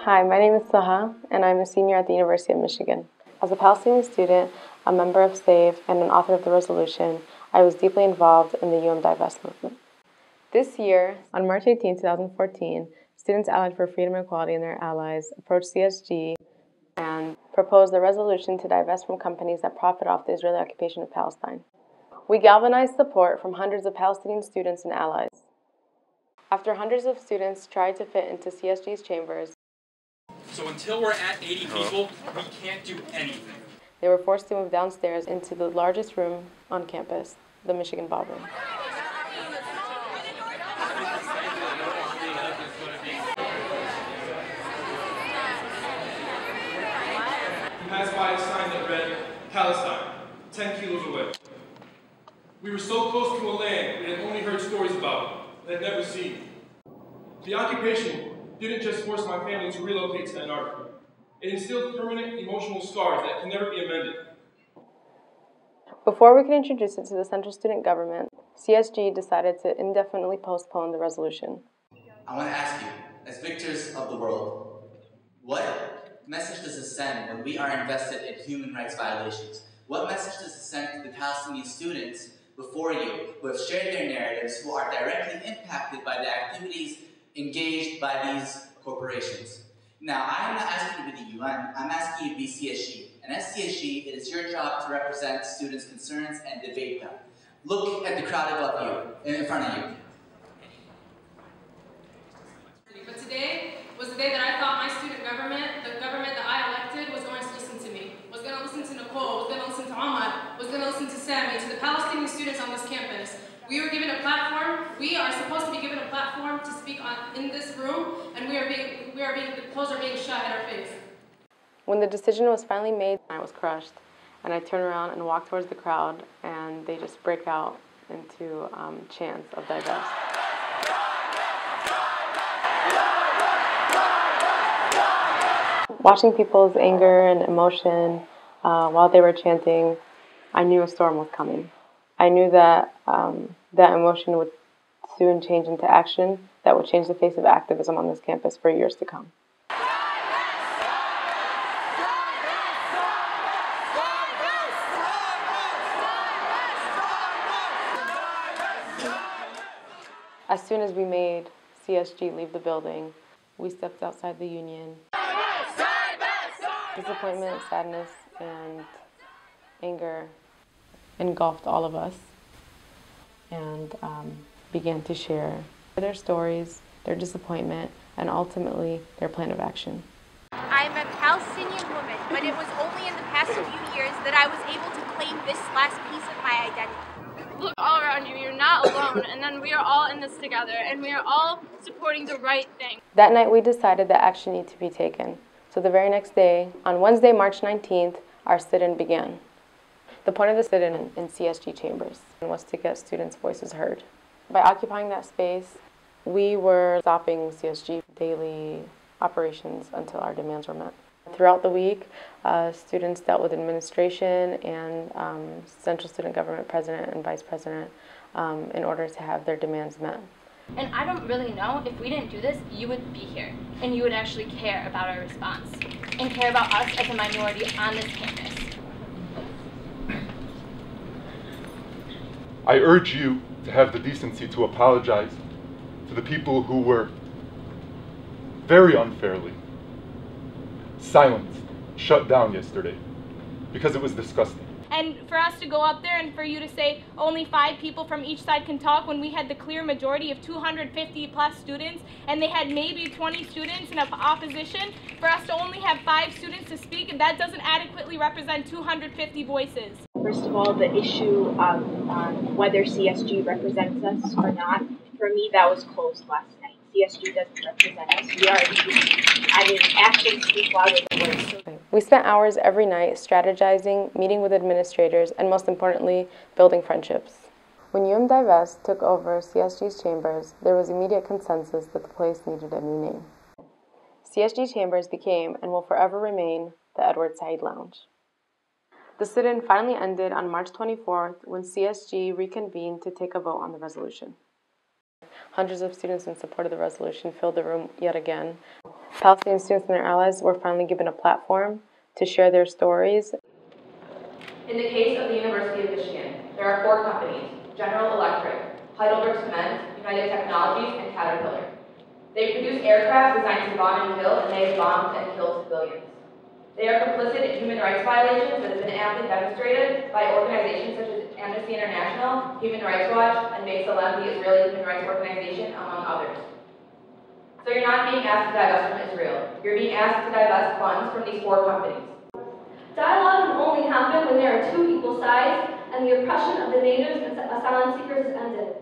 Hi, my name is Saha, and I'm a senior at the University of Michigan. As a Palestinian student, a member of SAVE, and an author of the resolution, I was deeply involved in the Divest movement. This year, on March 18, 2014, students allied for freedom and equality and their allies approached CSG and proposed a resolution to divest from companies that profit off the Israeli occupation of Palestine. We galvanized support from hundreds of Palestinian students and allies. After hundreds of students tried to fit into CSG's chambers, so until we're at 80 people, we can't do anything. They were forced to move downstairs into the largest room on campus, the Michigan Ballroom. He passed by a sign that read, Palestine, 10 kilos away. We were so close to a land we had only heard stories about, and had never seen. The occupation didn't just force my family to relocate to Ann Arbor. It instilled permanent emotional scars that can never be amended. Before we could introduce it to the Central Student Government, CSG decided to indefinitely postpone the resolution. I want to ask you, as victors of the world, what message does it send when we are invested in human rights violations? What message does it send to the Palestinian students before you who have shared their narratives, who are directly impacted by the activities engaged by these corporations? Now, I'm not asking you to be the UN, I'm asking you to be CSG. And as CSG, it is your job to represent students' concerns and debate them. Look at the crowd above you, in front of you. But today was the day that I thought my student government, the government that I elected, was going to listen to me, was going to listen to Nicole, was going to listen to Omar, was going to listen to Sam, and to the Palestinian students on this campus. We were given a platform. We are supposed to be given a platform to speak in this room, and the clothes are being shut in our face. When the decision was finally made, I was crushed, and I turned around and walked towards the crowd, and they just break out into chants of divest. Watching people's anger and emotion while they were chanting, I knew a storm was coming. I knew that that emotion would soon change into action that would change the face of activism on this campus for years to come. As soon as we made CSG leave the building, we stepped outside the union. Disappointment, sadness, and anger engulfed all of us, and began to share their stories, their disappointment, and ultimately their plan of action. I'm a Palestinian woman, but it was only in the past few years that I was able to claim this last piece of my identity. Look all around you, you're not alone, and then we are all in this together, and we are all supporting the right thing. That night we decided that action needed to be taken. So the very next day, on Wednesday, March 19th, our sit-in began. The point of the sit-in in CSG chambers was to get students' voices heard. By occupying that space, we were stopping CSG daily operations until our demands were met. Throughout the week, students dealt with administration and Central Student Government President and Vice President in order to have their demands met. And I don't really know, if we didn't do this, you would be here, and you would actually care about our response, and care about us as a minority on this campus. I urge you to have the decency to apologize to the people who were very unfairly silenced, shut down yesterday, because it was disgusting. And for us to go up there and for you to say only 5 people from each side can talk when we had the clear majority of 250 plus students and they had maybe 20 students in opposition, for us to only have 5 students to speak, and that doesn't adequately represent 250 voices. First of all, the issue of whether CSG represents us or not, for me that was closed last night. CSG doesn't represent us. We are, actions speak louder than words. We spent hours every night strategizing, meeting with administrators, and most importantly, building friendships. When Divest took over CSG's chambers, there was immediate consensus that the place needed a new name. CSG Chambers became, and will forever remain, the Edward Said Lounge. The sit-in finally ended on March 24th when CSG reconvened to take a vote on the resolution. Hundreds of students in support of the resolution filled the room yet again. Palestinian students and their allies were finally given a platform to share their stories. In the case of the University of Michigan, there are 4 companies: General Electric, Heidelberg Cement, United Technologies, and Caterpillar. They produce aircraft designed to bomb and kill, and they have bombed and killed civilians. They are complicit in human rights violations that have been aptly demonstrated by organizations such as Amnesty International, Human Rights Watch, and B'Tselem, the Israeli human rights organization, among others. So you're not being asked to divest from Israel. You're being asked to divest funds from these 4 companies. Dialogue can only happen when there are 2 equal sides and the oppression of the natives and asylum seekers is ended.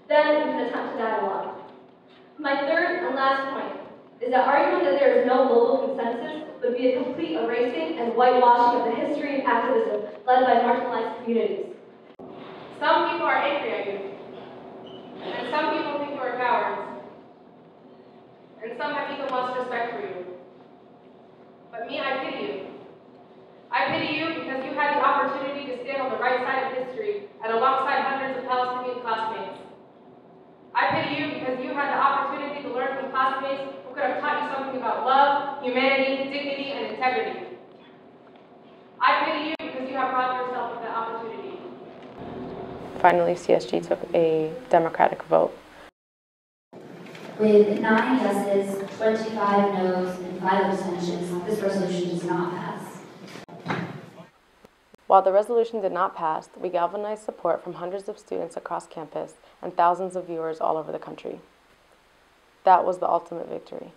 Then we can attempt to dialogue. My third and last point is that arguing that there is no global consensus would be a complete erasing and whitewashing of the history and activism led by marginalized communities. Some people are angry at you, and some people think you are cowards, and some have even lost respect for you. But me, I pity you. I pity you because you had the opportunity to stand on the right side of history and alongside hundreds of Palestinian classmates. I pity you because you had the opportunity to learn from classmates who could have taught you something about love, humanity, dignity, and integrity. I pity you because you have robbed yourself of that opportunity. Finally, CSG took a democratic vote. With 9 yeses, 25 noes, and 5 abstentions, this resolution does not pass. While the resolution did not pass, we galvanized support from hundreds of students across campus and thousands of viewers all over the country. That was the ultimate victory.